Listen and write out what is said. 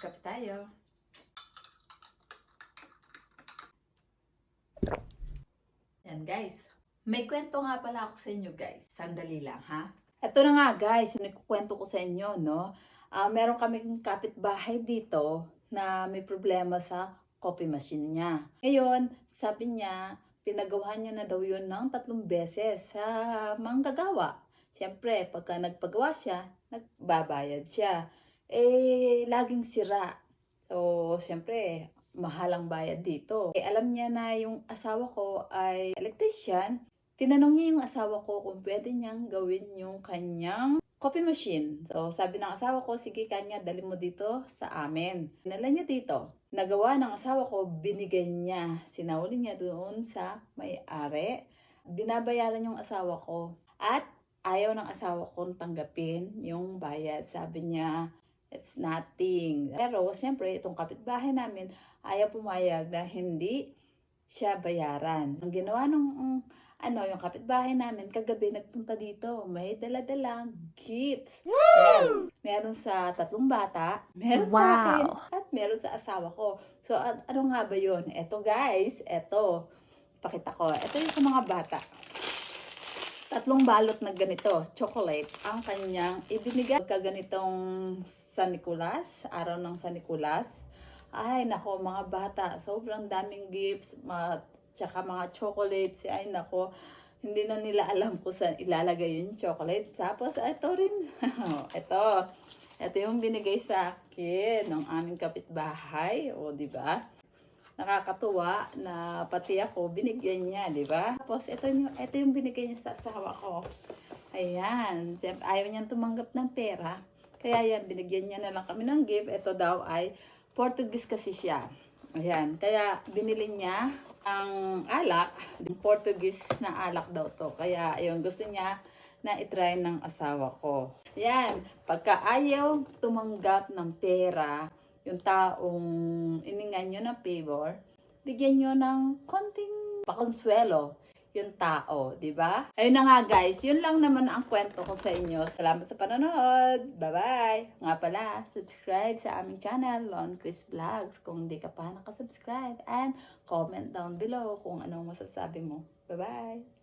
Kape tayo. Yan guys. May kwento nga pala ako sa inyo guys. Sandali lang ha. Ito na nga guys, yung nagkukwento ko sa inyo, no? Meron kaming kapitbahay dito na may problema sa coffee machine niya. Ngayon, sabi niya, pinagawa niya na daw yun ng 3 beses sa manggagawa. Siyempre, pagka nagpagawa siya, nagbabayad siya. Laging sira. So, siyempre, mahal ang bayad dito. Alam niya na yung asawa ko ay electrician. Tinanong niya yung asawa ko kung pwede niyang gawin yung kanyang coffee machine. So, sabi ng asawa ko, sige kanya, dali mo dito sa amin. Dinala niya dito. Nagawa ng asawa ko, binigay niya. Sinauli niya doon sa may-ari. Binabayaran yung asawa ko. At ayaw ng asawa kong tanggapin yung bayad. Sabi niya, it's nothing. Pero, siyempre, itong kapitbahay namin, ayaw pumayag na hindi siya bayaran. Ang ginawa nung yung kapitbahay namin, kagabi nagpunta dito. May dala-dalang gifts. Ayan. Meron sa 3 bata, meron sa akin, at meron sa asawa ko. So, ano nga ba yun? Eto guys, eto. Pakita ko. Eto yung sa mga bata. 3 balot na ganito, chocolate, ang kanyang ibinigay. Pagkaganitong San Nicolas, araw ng San Nicolas. Ay, nako, mga bata, sobrang daming gifts, tsaka mga chocolates. Ay, nako, hindi na nila alam kung saan ilalagay yung chocolate. Tapos, ito rin, ito yung binigay sa akin ng aming kapitbahay. O, di ba? Nakakatuwa na pati ako, binigyan niya, di ba? Tapos, ito yung binigay niya sa asawa ko. Ayan, ayaw niyang tumanggap ng pera. Kaya yan, binigyan niya na lang kami ng gift. Ito daw ay Portuguese kasi siya. Ayan, kaya binili niya ang alak. Portuguese na alak daw to. Kaya, ayun, gusto niya na itry ng asawa ko. Ayan, pagka ayaw tumanggap ng pera, yung taong iningan nyo ng favor, bigyan nyo ng konting pakonsuelo yung tao, di ba? Ayun na nga guys, yun lang naman ang kwento ko sa inyo. Salamat sa panonood. Bye-bye! Nga pala, subscribe sa aming channel, Lon Chris Vlogs, kung hindi ka pa nakasubscribe. And comment down below kung anong masasabi mo. Bye-bye!